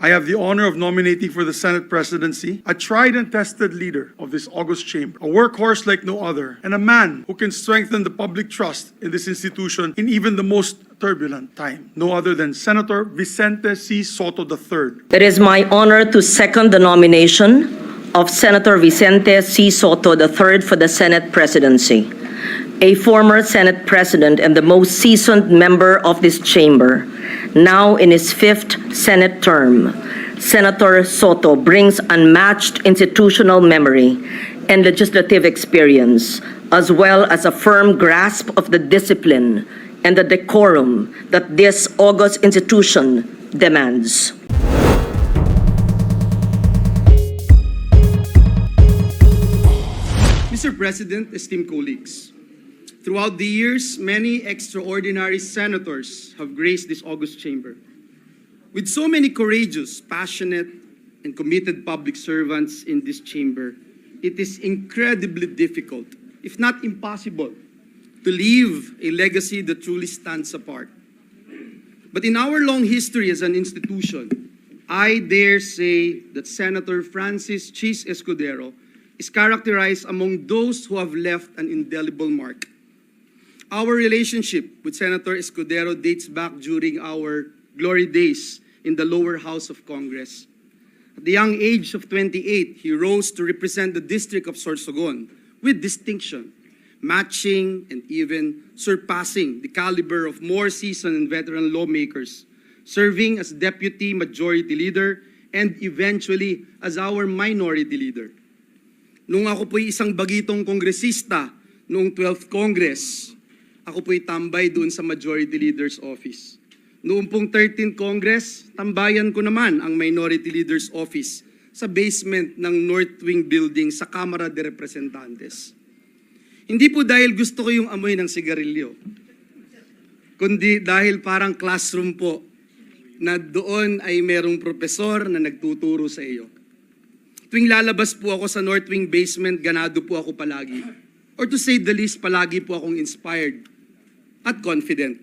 I have the honor of nominating for the Senate presidency a tried and tested leader of this august chamber, a workhorse like no other, and a man who can strengthen the public trust in this institution in even the most turbulent time. No other than Senator Vicente C. Sotto III. It is my honor to second the nomination of Senator Vicente C. Sotto III for the Senate presidency. A former Senate president and the most seasoned member of this chamber, now in his 5th Senate term, Senator Sotto brings unmatched institutional memory and legislative experience, as well as a firm grasp of the discipline and the decorum that this august institution demands. Mr. President, esteemed colleagues, throughout the years, many extraordinary senators have graced this august chamber. With so many courageous, passionate, and committed public servants in this chamber, it is incredibly difficult, if not impossible, to leave a legacy that truly stands apart. But in our long history as an institution, I dare say that Senator Francis Chis Escudero is characterized among those who have left an indelible mark. Our relationship with Senator Escudero dates back during our glory days in the lower house of Congress. At the young age of 28, he rose to represent the district of Sorsogon with distinction, matching and even surpassing the caliber of more seasoned and veteran lawmakers, serving as Deputy Majority Leader and eventually as our Minority Leader. Nung ako po'y isang bagitong kongresista noong 12th Congress, ako po'y tambay doon sa Majority Leader's Office. Noong pong 13th Congress, tambayan ko naman ang Minority Leader's Office sa basement ng North Wing Building sa Kamara de Representantes. Hindi po dahil gusto ko yung amoy ng sigarilyo, kundi dahil parang classroom po na doon ay merong profesor na nagtuturo sa iyo. Tuwing lalabas po ako sa North Wing basement, ganado po ako palagi. Or to say the least, palagi po akong inspired at confident.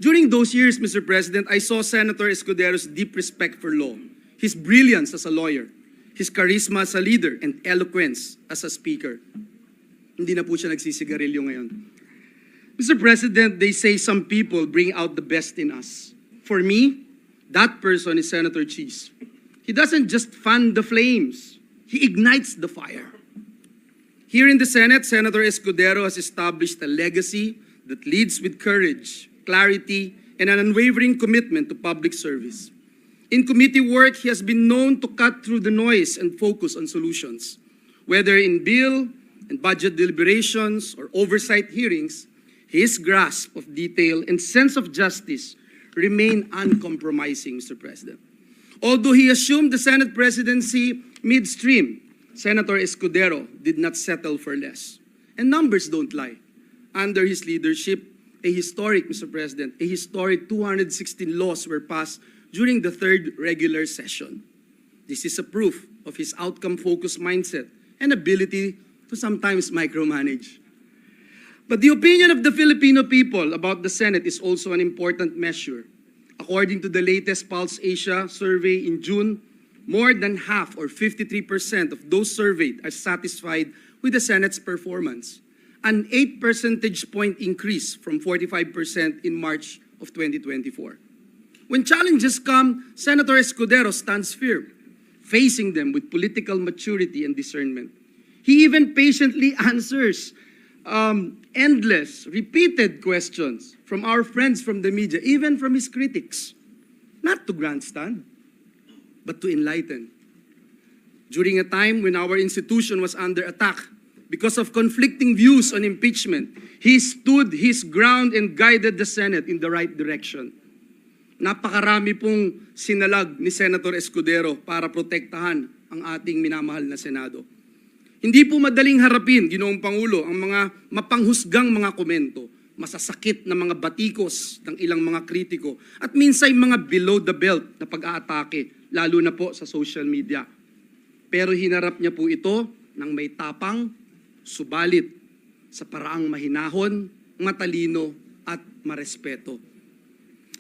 During those years, Mr. President, I saw Senator Escudero's deep respect for law, his brilliance as a lawyer, his charisma as a leader, and eloquence as a speaker. Hindi na po siya nagsisigarilyo ngayon. Mr. President, they say some people bring out the best in us. For me, that person is Senator Chis. He doesn't just fan the flames, he ignites the fire. Here in the Senate, Senator Escudero has established a legacy that leads with courage, clarity, and an unwavering commitment to public service. In committee work, he has been known to cut through the noise and focus on solutions. Whether in bill and budget deliberations or oversight hearings, his grasp of detail and sense of justice remain uncompromising, Mr. President. Although he assumed the Senate presidency midstream, Senator Escudero did not settle for less. And numbers don't lie. Under his leadership, a historic, Mr. President, a historic 216 laws were passed during the 3rd regular session. This is a proof of his outcome-focused mindset and ability to sometimes micromanage. But the opinion of the Filipino people about the Senate is also an important measure. According to the latest Pulse Asia survey in June, more than half or 53% of those surveyed are satisfied with the Senate's performance, an 8 percentage point increase from 45% in March of 2024. When challenges come, Senator Escudero stands firm, facing them with political maturity and discernment. He even patiently answers endless, repeated questions from our friends from the media, even from his critics, not to grandstand, but to enlighten. During a time when our institution was under attack because of conflicting views on impeachment, he stood his ground and guided the Senate in the right direction. Napakarami pong sinalag ni Senator Escudero para protektahan ang ating minamahal na Senado. Hindi po madaling harapin, Ginoong Pangulo, ang mga mapanghusgang mga komento, masasakit na mga batikos ng ilang mga kritiko, at minsay mga below the belt na pag-aatake, lalo na po sa social media. Pero hinarap niya po ito ng may tapang, subalit sa paraang mahinahon, matalino at marespeto.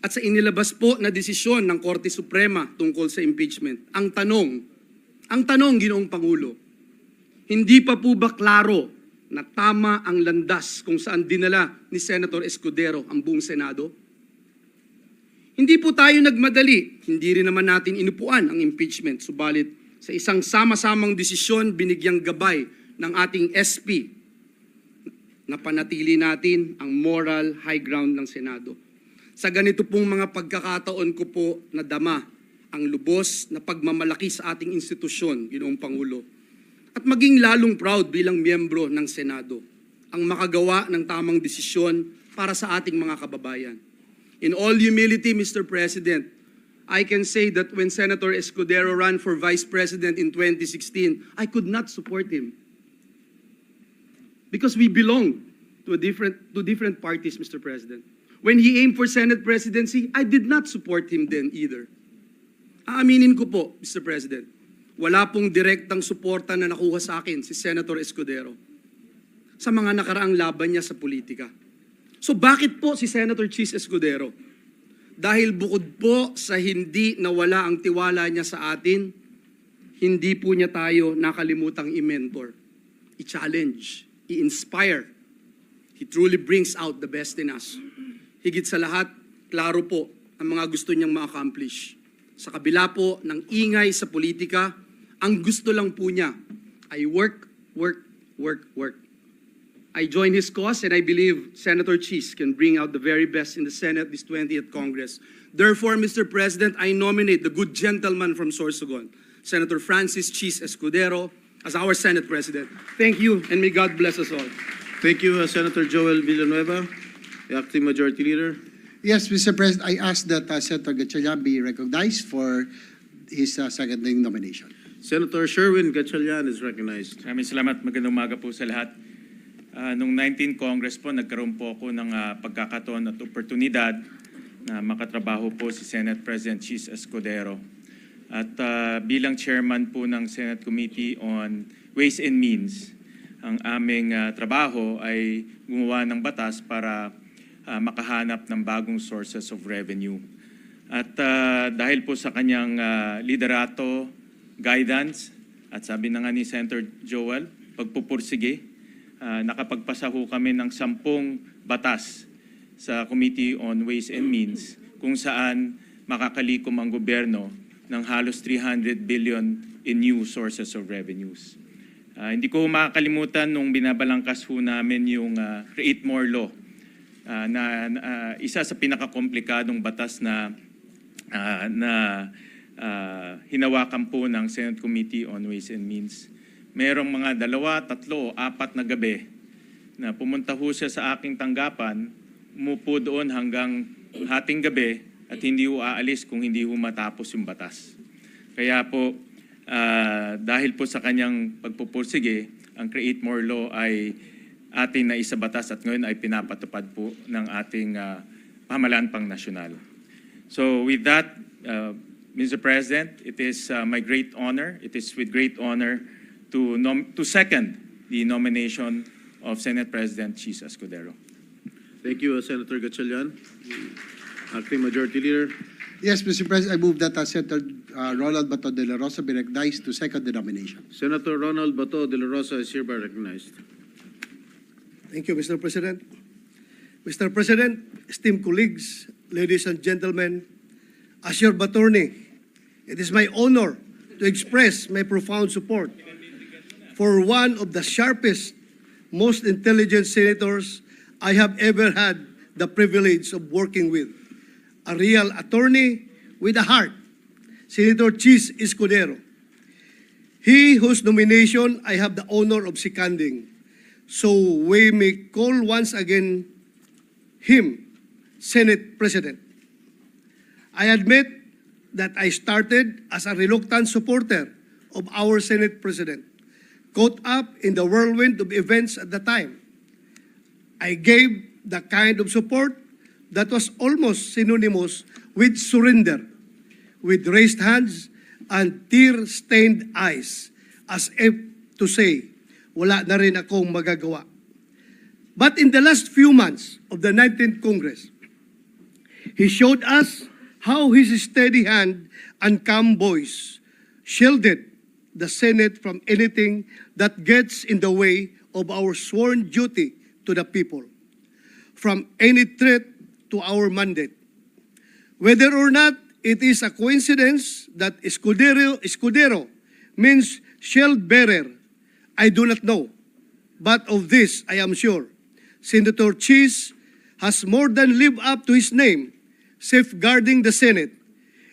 at sa inilabas po na desisyon ng Korte Suprema tungkol sa impeachment. Ang tanong, Ginoong Pangulo, hindi pa po ba klaro na tama ang landas kung saan dinala ni Senator Escudero ang buong Senado? Hindi po tayo nagmadali, hindi rin naman natin inupuan ang impeachment, subalit sa isang sama-samang desisyon binigyang gabay ng ating SP na panatili natin ang moral high ground ng Senado. Sa ganito pong mga pagkakataon ko po nadama ang lubos na pagmamalaki sa ating institusyon, Ginoong Pangulo, at maging lalong proud bilang miyembro ng Senado ang makagawa ng tamang desisyon para sa ating mga kababayan. In all humility, Mr. President, I can say that when Senator Escudero ran for Vice President in 2016, I could not support him. Because we belong to different parties, Mr. President. When he aimed for Senate presidency, I did not support him then either. Aaminin ko po, Mr. President, wala pong direktang suporta na nakuha sa akin si Senator Escudero sa mga nakaraang laban niya sa politika. So bakit po si Senator Cheese Escudero? Dahil bukod po sa hindi nawala ang tiwala niya sa atin, hindi po niya tayo nakalimutang i-mentor, i-challenge, i-inspire. He truly brings out the best in us. Higit sa lahat, klaro po ang mga gusto niyang ma-accomplish. Sa kabila po ng ingay sa politika, ang gusto lang po niya ay work. I join his cause and I believe Senator Cheese can bring out the very best in the Senate this 20th Congress. Therefore, Mr. President, I nominate the good gentleman from Sorsogon, Senator Francis Cheese Escudero, as our Senate President. Thank you and may God bless us all. Thank you, Senator Joel Villanueva, the Acting Majority Leader. Yes, Mr. President, I ask that Senator Gatchalian be recognized for his seconding nomination. Senator Sherwin Gatchalian is recognized. Maraming salamat. Magandang umaga po sa lahat. Noong 19 Congress po, nagkaroon po ako ng pagkakataon at oportunidad na makatrabaho po si Senate President Cheese Escudero. At bilang chairman po ng Senate Committee on Ways and Means, ang aming trabaho ay gumawa ng batas para makahanap ng bagong sources of revenue. At dahil po sa kanyang liderato, guidance, at sabi na nga ni Senator Joel, pagpupursige, nakapagpasa ho kami ng 10 batas sa Committee on Ways and Means kung saan makakalikom ang gobyerno ng halos 300 billion in new sources of revenues. Hindi ko makakalimutan nung binabalangkas ho namin yung Create More Law na isa sa pinakakomplikadong batas na hinawakan po ng Senate Committee on Ways and Means. Merong mga 2, 3, 4 na gabi na pumunta ho siya sa aking tanggapan, umupo doon hanggang hating gabi at hindi ho aalis kung hindi ho matapos yung batas. Kaya po, dahil po sa kanyang pagpupursige, ang Create More Law ay ating naisabatas at ngayon ay pinapatupad po ng ating pamahalaan pang nasyonal. So with that, Mr. President, it is my great honor, it is with great honor to second the nomination of Senate President Cheese Escudero. Thank you, Senator Gatchalian. Acting Majority Leader. Yes, Mr. President, I move that Senator Ronald Bato de la Rosa be recognized to second the nomination. Senator Ronald Bato de la Rosa is hereby recognized. Thank you, Mr. President. Mr. President, esteemed colleagues, ladies and gentlemen, as your attorney, it is my honor to express my profound support for one of the sharpest, most intelligent senators I have ever had the privilege of working with. A real attorney with a heart, Senator Cheese Escudero. He whose nomination I have the honor of seconding. So we may call once again him Senate President. I admit that I started as a reluctant supporter of our Senate President, caught up in the whirlwind of events at the time. I gave the kind of support that was almost synonymous with surrender, with raised hands and tear-stained eyes, as if to say, wala na rin akong magagawa. But in the last few months of the 19th Congress, He showed us how his steady hand and calm voice shielded the Senate from anything that gets in the way of our sworn duty to the people, from any threat to our mandate. Whether or not it is a coincidence that Escudero means shield bearer, I do not know. But of this, I am sure, Senator Cheese has more than lived up to his name, safeguarding the Senate.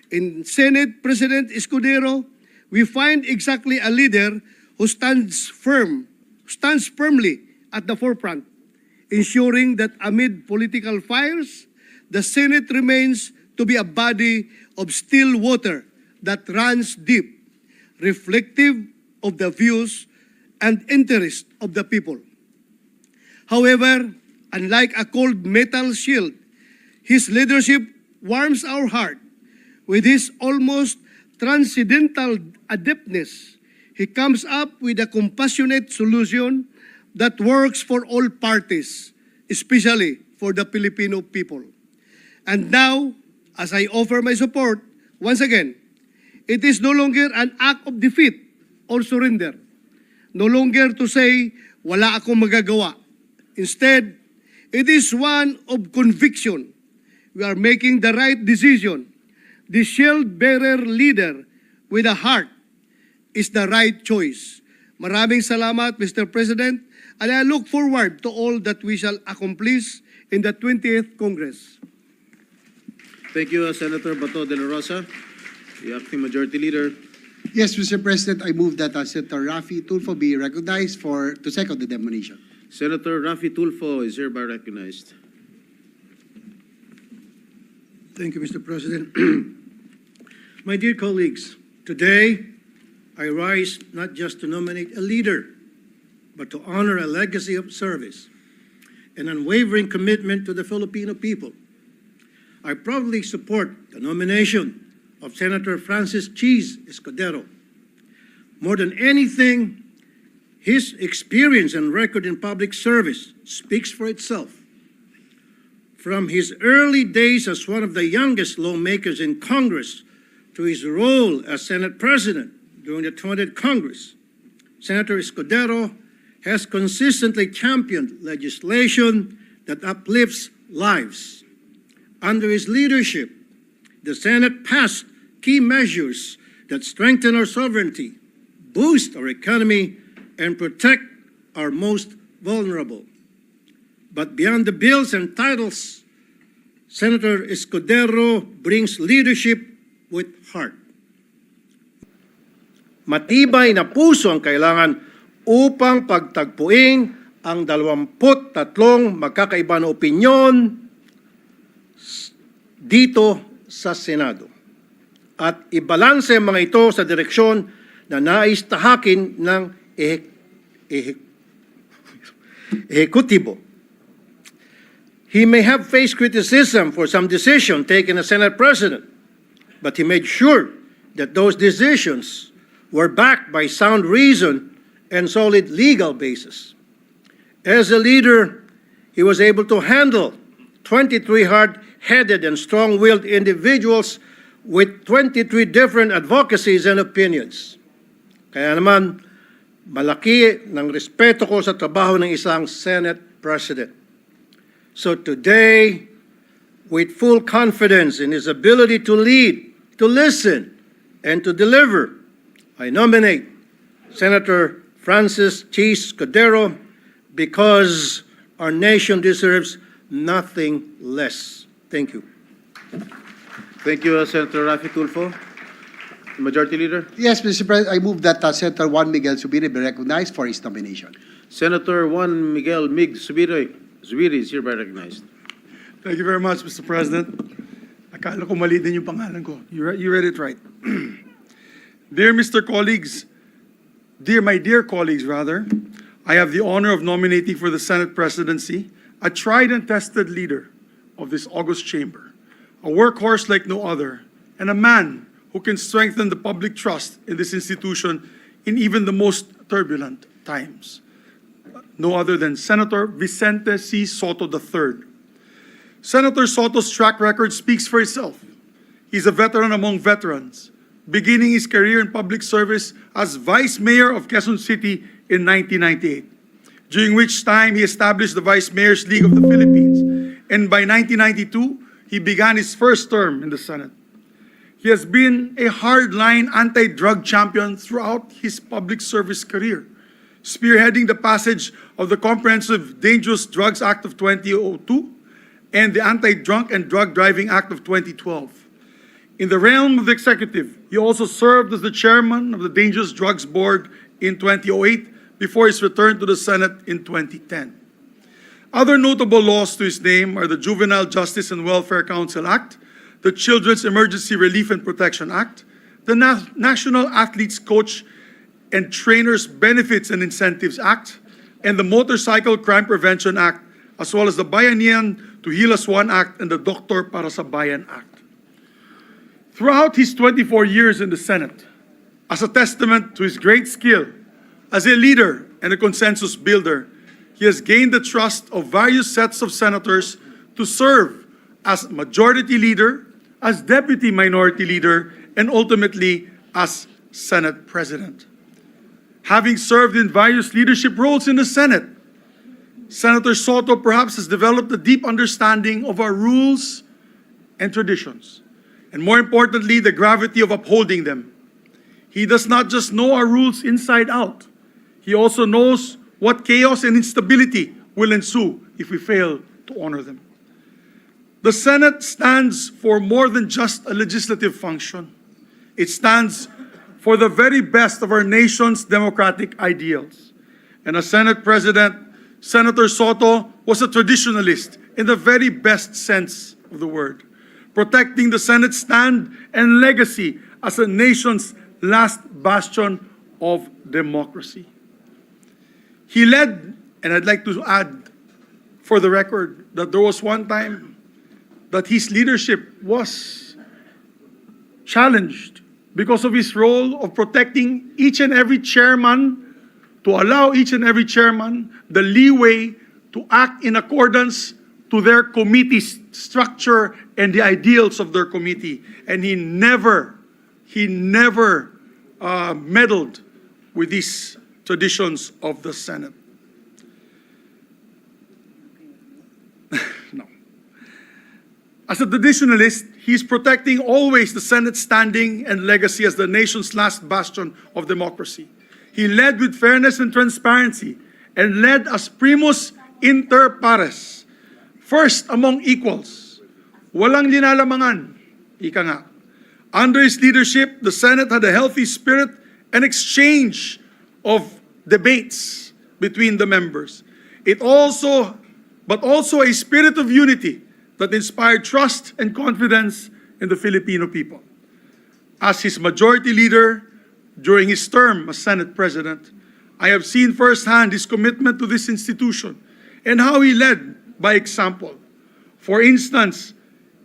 In Senate President Escudero, we find exactly a leader who stands firmly at the forefront, ensuring that amid political fires, the Senate remains to be a body of still water that runs deep, reflective of the views and interests of the people. However, unlike a cold metal shield, his leadership warms our heart. With his almost transcendental adeptness, he comes up with a compassionate solution that works for all parties, especially for the Filipino people. And now, as I offer my support, once again, it is no longer an act of defeat or surrender. No longer to say, wala akong magagawa. Instead, it is one of conviction. We are making the right decision. The shield-bearer leader with a heart is the right choice. Maraming salamat, Mr. President, and I look forward to all that we shall accomplish in the 20th Congress. Thank you, Senator Bato de la Rosa, the Acting Majority Leader. Yes, Mr. President, I move that Senator Raffy Tulfo be recognized to second the nomination. Senator Raffy Tulfo is hereby recognized. Thank you, Mr. President. My dear colleagues, today I rise not just to nominate a leader, but to honor a legacy of service, an unwavering commitment to the Filipino people. I proudly support the nomination of Senator Francis Cheese Escudero. More than anything, his experience and record in public service speaks for itself. From his early days as one of the youngest lawmakers in Congress to his role as Senate President during the 20th Congress, Senator Escudero has consistently championed legislation that uplifts lives. Under his leadership, the Senate passed key measures that strengthen our sovereignty, boost our economy, and protect our most vulnerable. But beyond the bills and titles, Senator Escudero brings leadership with heart. Matibay na puso ang kailangan upang pagtagpuin ang 23 magkakaiba na opinyon dito sa Senado at ibalanse ang mga ito sa direksyon na nais tahakin ng ehekutibo. He may have faced criticism for some decision taken as Senate President, but he made sure that those decisions were backed by sound reason and solid legal basis. As a leader, he was able to handle 23 hard-headed and strong-willed individuals with 23 different advocacies and opinions. Kaya naman, malaki ng respeto ko sa trabaho ng isang Senate President. So today, with full confidence in his ability to lead, to listen, and to deliver, I nominate Senator Francis Cheese Escudero because our nation deserves nothing less. Thank you. Thank you, Senator Raffy Tulfo. Majority Leader. Yes, Mr. President, I move that Senator Juan Miguel Zubiri be recognized for his nomination. Senator Juan Miguel Zubiri is hereby recognized. Thank you very much, Mr. President. Akala ko mali din yung pangalan ko. You read it right. Dear my dear colleagues, I have the honor of nominating for the Senate presidency a tried and tested leader of this august chamber, a workhorse like no other, and a man who can strengthen the public trust in this institution in even the most turbulent times. No other than Senator Vicente Sotto III. Senator Sotto's track record speaks for itself. He's a veteran among veterans, beginning his career in public service as Vice Mayor of Quezon City in 1998, during which time he established the Vice Mayor's League of the Philippines, and by 1992, he began his first term in the Senate. He has been a hardline anti-drug champion throughout his public service career, spearheading the passage of the Comprehensive Dangerous Drugs Act of 2002 and the Anti-Drunk and Drug Driving Act of 2012. In the realm of the executive, he also served as the chairman of the Dangerous Drugs Board in 2008 before his return to the Senate in 2010. Other notable laws to his name are the Juvenile Justice and Welfare Council Act, the Children's Emergency Relief and Protection Act, the National Athletes Coach and Trainers Benefits and Incentives Act, and the Motorcycle Crime Prevention Act, as well as the Bayanihan to Heal as One Act and the Doktor Para sa Bayan Act. Throughout his 24 years in the Senate, as a testament to his great skill as a leader and a consensus builder, he has gained the trust of various sets of senators to serve as majority leader, as deputy minority leader, and ultimately as Senate President. Having served in various leadership roles in the Senate, Senator Sotto perhaps has developed a deep understanding of our rules and traditions, and more importantly, the gravity of upholding them. He does not just know our rules inside out, he also knows what chaos and instability will ensue if we fail to honor them. The Senate stands for more than just a legislative function. It stands for the very best of our nation's democratic ideals. And as Senate President, Senator Sotto was a traditionalist in the very best sense of the word, protecting the Senate's stand and legacy as a nation's last bastion of democracy. He led, and I'd like to add for the record that there was one time that his leadership was challenged because of his role of protecting each and every chairman, to allow each and every chairman the leeway to act in accordance to their committee structure and the ideals of their committee. And he never meddled with these traditions of the Senate. No. As a traditionalist, he's protecting always the Senate's standing and legacy as the nation's last bastion of democracy. He led with fairness and transparency and led as primus inter pares, first among equals. Walang linalamangan, ika nga. Under his leadership, the Senate had a healthy spirit and exchange of debates between the members. But also a spirit of unity that inspired trust and confidence in the Filipino people. As his majority leader during his term as Senate President, I have seen firsthand his commitment to this institution and how he led by example. For instance,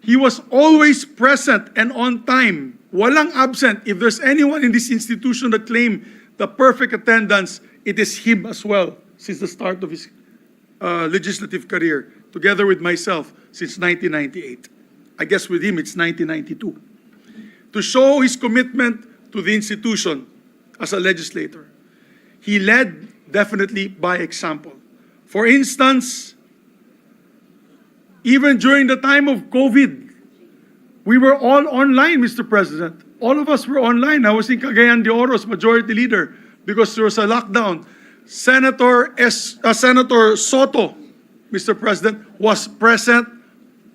he was always present and on time, walang absent. If there's anyone in this institution that claimed the perfect attendance, it is him as well since the start of his legislative career, together with myself since 1998. I guess with him it's 1992. To show his commitment to the institution as a legislator, he led definitely by example. For instance, even during the time of COVID, we were all online, Mr. President. All of us were online. I was in Cagayan de Oro as majority leader because there was a lockdown. Senator Sotto, Mr. President, was present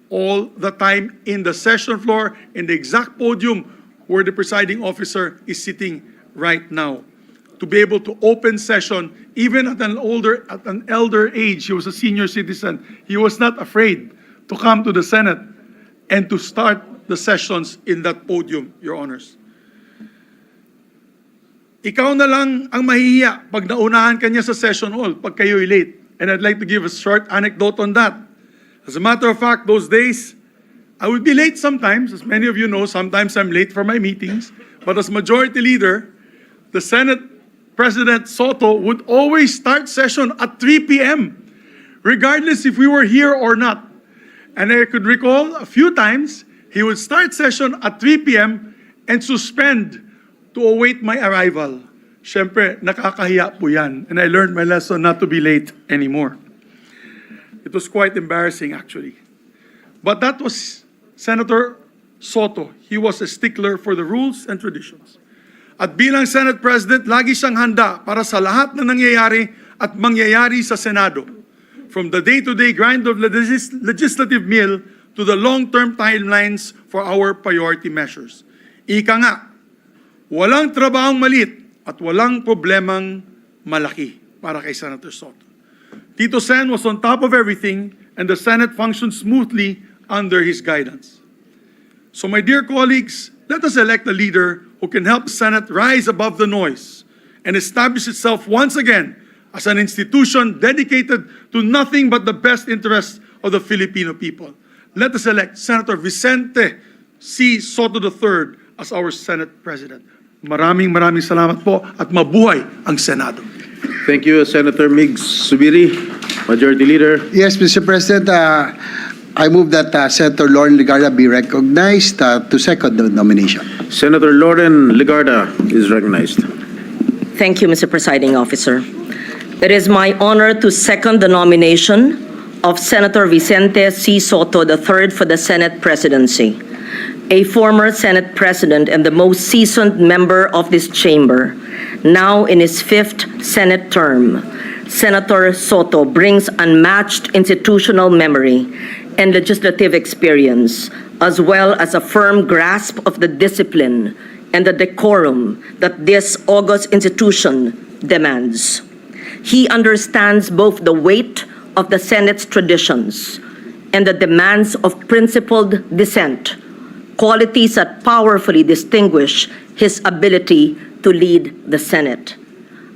all the time in the session floor, in the exact podium where the presiding officer is sitting right now. To be able to open session, even at an elder age, he was a senior citizen. He was not afraid to come to the Senate and to start the sessions in that podium, Your Honors. Ikaw na lang ang mahihiya pag naunahan ka niya sa session hall pag kayo'y late. And I'd like to give a short anecdote on that. As a matter of fact, those days, I would be late sometimes. As many of you know, sometimes I'm late for my meetings. But as majority leader, the Senate President Sotto would always start session at 3 p.m., regardless if we were here or not. And I could recall a few times he would start session at 3 p.m. and suspend to await my arrival. Siyempre, nakakahiya po yan. And I learned my lesson not to be late anymore. It was quite embarrassing, actually. But that was Senator Sotto. He was a stickler for the rules and traditions. At bilang Senate President, lagi siyang handa para sa lahat na nangyayari at mangyayari sa Senado. From the day-to-day grind of legislative meal to the long-term timelines for our priority measures. Ika nga, walang trabahong maliit at walang problemang malaki para kay Senator Sotto. Tito Sen was on top of everything and the Senate functioned smoothly under his guidance. So my dear colleagues, let us elect a leader who can help the Senate rise above the noise and establish itself once again as an institution dedicated to nothing but the best interests of the Filipino people. Let us elect Senator Vicente C. Sotto III as our Senate President. Maraming salamat po at mabuhay ang Senado. Thank you, Senator Migs Zubiri, Majority Leader. Yes, Mr. President, I move that Senator Lauren Legarda be recognized to second the nomination. Senator Lauren Legarda is recognized. Thank you, Mr. Presiding Officer. It is my honor to second the nomination of Senator Vicente C. Sotto III for the Senate presidency. A former Senate President and the most seasoned member of this chamber, now in his 5th Senate term, Senator Sotto brings unmatched institutional memory and legislative experience, as well as a firm grasp of the discipline and the decorum that this august institution demands. He understands both the weight of the Senate's traditions and the demands of principled dissent, qualities that powerfully distinguish his ability to lead the Senate.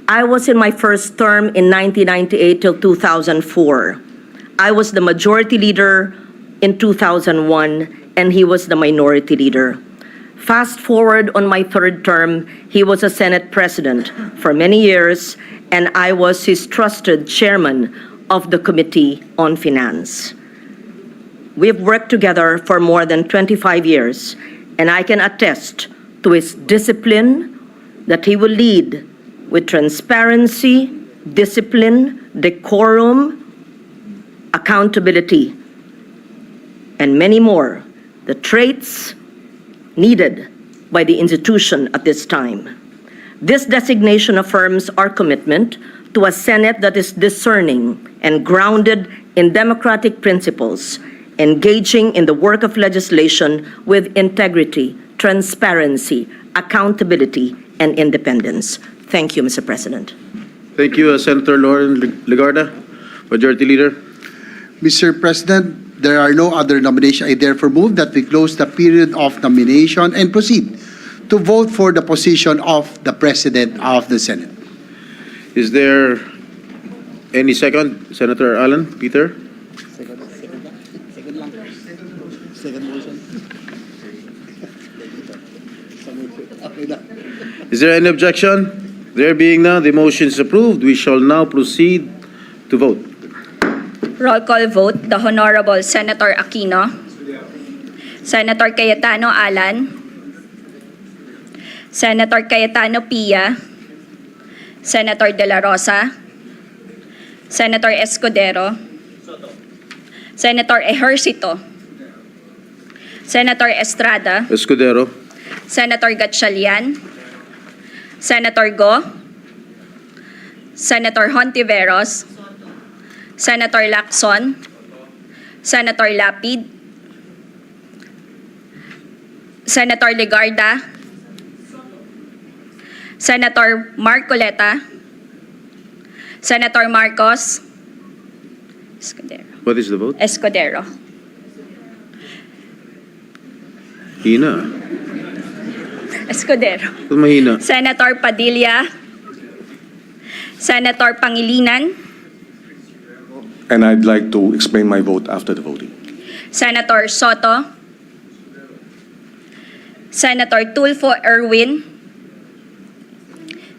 I was in my first term in 1998 till 2004. I was the majority leader in 2001, and he was the minority leader. Fast forward on my third term, he was a Senate President for many years, and I was his trusted chairman of the Committee on Finance. We've worked together for more than 25 years, and I can attest to his discipline that he will lead with transparency, discipline, decorum, accountability, and many more, the traits needed by the institution at this time. This designation affirms our commitment to a Senate that is discerning and grounded in democratic principles, engaging in the work of legislation with integrity, transparency, accountability, and independence. Thank you, Mr. President. Thank you, Senator Lauren Legarda, Majority Leader. Mr. President, there are no other nominations. I therefore move that we close the period of nomination and proceed to vote for the position of the President of the Senate. Is there any second? Senator Alan Peter? Is there any objection? There being none, the motion is approved. We shall now proceed to vote. Roll call vote, the Honorable Senator Aquino, Senator Cayetano Alan, Senator Cayetano Pia, Senator De La Rosa, Senator Escudero, Senator Ejercito, Senator Estrada, Escudero. Senator Gatchalian, Senator Go, Senator Hontiveros, Senator Lacson, Senator Lapid, Senator Legarda, Senator Marcoleta, Senator Marcos, Escudero. What is the vote? Escudero. Hina. Escudero. Ba't mahina? Senator Padilla, Senator Pangilinan, And I'd like to explain my vote after the voting. Senator Sotto, Senator Tulfo Erwin,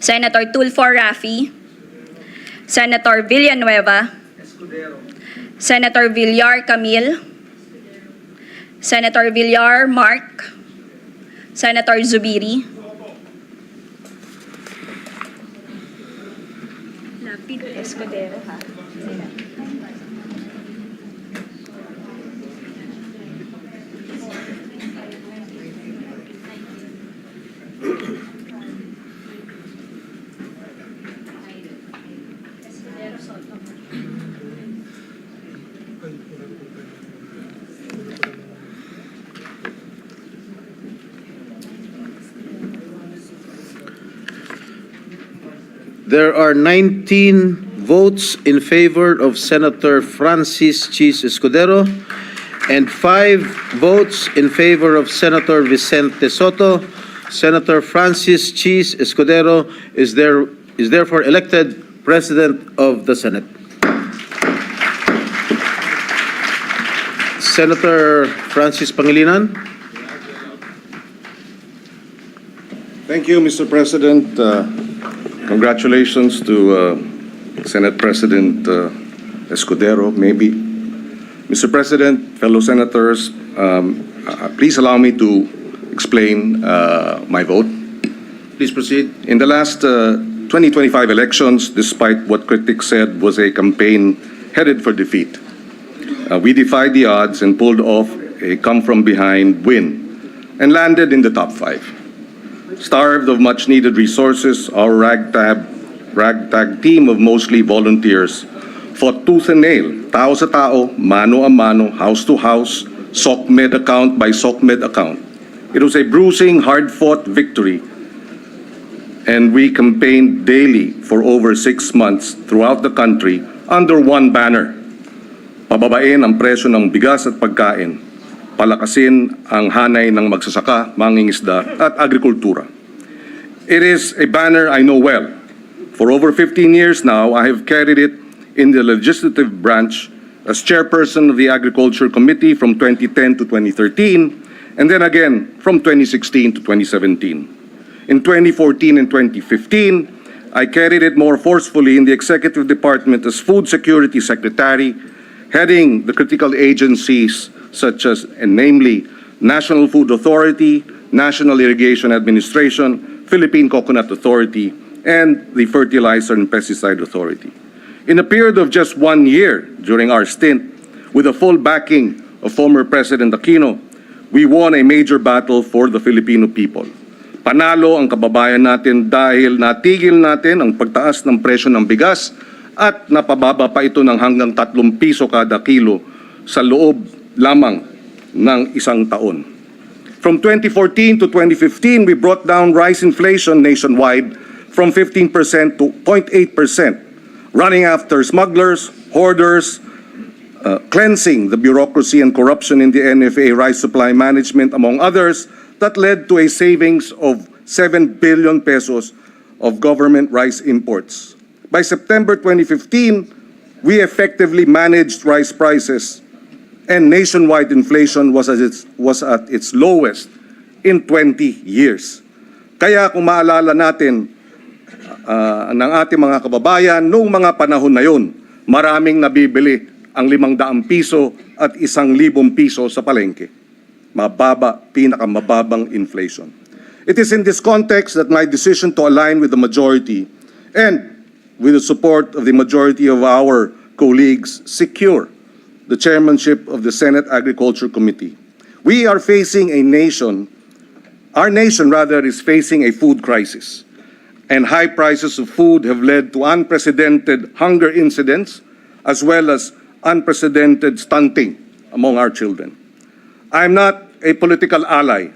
Senator Tulfo Rafi, Senator Villanueva, Senator Villar Camille, Senator Villar Mark, Senator Zubiri, Escudero, ha? There are 19 votes in favor of Senator Francis Chis Escudero and 5 votes in favor of Senator Vicente Sotto. Senator Francis Chis Escudero is therefore elected President of the Senate. Senator Francis Pangilinan. Thank you, Mr. President. Congratulations to Senate President Escudero, maybe. Mr. President, fellow senators, please allow me to explain my vote. Please proceed. In the last 2025 elections, despite what critics said was a campaign headed for defeat, we defied the odds and pulled off a come-from-behind win and landed in the top 5. Starved of much-needed resources, our ragtag team of mostly volunteers fought tooth and nail, tao sa tao, mano a mano, house to house, SOCMED account by SOCMED account. It was a bruising, hard-fought victory, and we campaigned daily for over 6 months throughout the country under one banner. Pababain ang presyo ng bigas at pagkain, palakasin ang hanay ng magsasaka, mangingisda at agrikultura. It is a banner I know well. For over 15 years now, I have carried it in the legislative branch as chairperson of the Agriculture Committee from 2010 to 2013, and then again from 2016 to 2017. In 2014 and 2015, I carried it more forcefully in the Executive Department as Food Security Secretary, heading the critical agencies such as, and namely, National Food Authority, National Irrigation Administration, Philippine Coconut Authority, and the Fertilizer and Pesticide Authority. In a period of just 1 year during our stint, with the full backing of former President Aquino, we won a major battle for the Filipino people. Panalo ang kababayan natin dahil natigil natin ang pagtaas ng presyo ng bigas at napababa pa ito ng hanggang 3 piso kada kilo sa loob lamang ng 1 taon. From 2014 to 2015, we brought down rice inflation nationwide from 15% to 0.8%, running after smugglers, hoarders, cleansing the bureaucracy and corruption in the NFA rice supply management, among others, that led to a savings of 7 billion pesos of government rice imports. By September 2015, we effectively managed rice prices, and nationwide inflation was at its lowest in 20 years. Kaya kung maalala natin ng ating mga kababayan, noong mga panahon na yun, maraming nabibili ang 500 piso at 1,000 piso sa palengke. Mababa, pinakamababang inflation. It is in this context that my decision to align with the majority and with the support of the majority of our colleagues secure the chairmanship of the Senate Agriculture Committee. We are facing our nation is facing a food crisis, and high prices of food have led to unprecedented hunger incidents as well as unprecedented stunting among our children. I'm not a political ally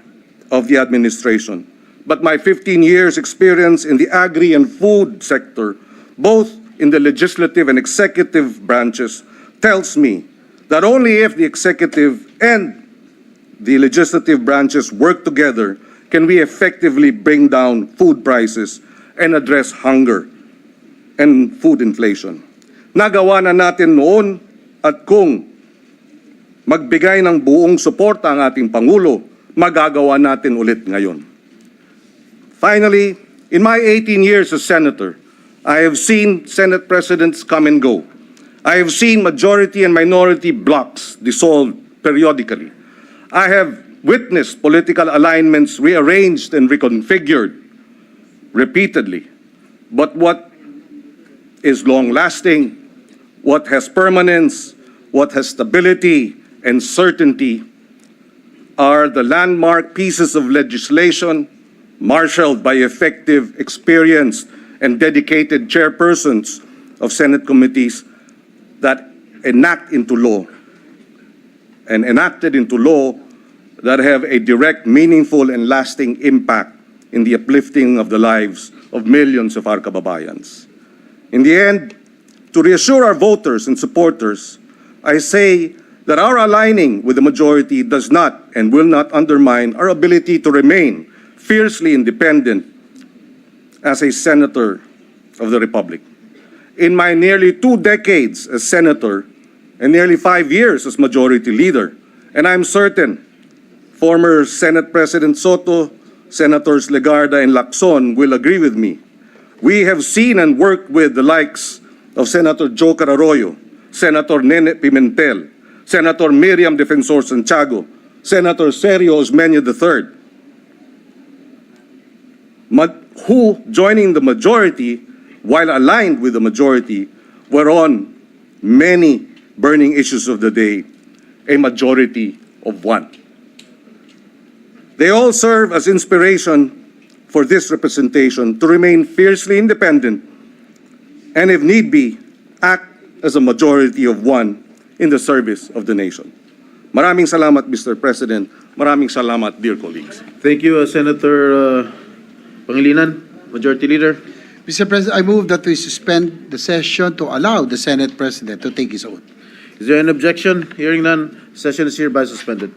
of the administration, but my 15 years experience in the agri and food sector, both in the legislative and executive branches, tells me that only if the executive and the legislative branches work together can we effectively bring down food prices and address hunger and food inflation. Nagawa na natin noon, at kung magbigay ng buong suporta ang ating Pangulo, magagawa natin ulit ngayon. Finally, in my 18 years as senator, I have seen Senate presidents come and go. I have seen majority and minority blocs dissolved periodically. I have witnessed political alignments rearranged and reconfigured repeatedly. But what is long-lasting, what has permanence, what has stability and certainty are the landmark pieces of legislation marshaled by effective, experienced, and dedicated chairpersons of Senate committees that enact into law and enacted into law that have a direct, meaningful, and lasting impact in the uplifting of the lives of millions of our kababayans. In the end, to reassure our voters and supporters, I say that our aligning with the majority does not and will not undermine our ability to remain fiercely independent as a senator of the Republic. In my nearly 2 decades as senator and nearly 5 years as majority leader, and I'm certain former Senate President Sotto, Senators Legarda and Lacson will agree with me. We have seen and worked with the likes of Senator Joker Arroyo, Senator Nene Pimentel, Senator Miriam Defensor Santiago, Senator Sergio Osmeña III, who, joining the majority, while aligned with the majority, were on many burning issues of the day, a majority of one. They all serve as inspiration for this representation to remain fiercely independent and, if need be, act as a majority of one in the service of the nation. Maraming salamat, Mr. President. Maraming salamat, dear colleagues. Thank you, Senator Pangilinan, Majority Leader. Mr. President, I move that we suspend the session to allow the Senate President to take his oath. Is there an objection? Hearing none, session is hereby suspended.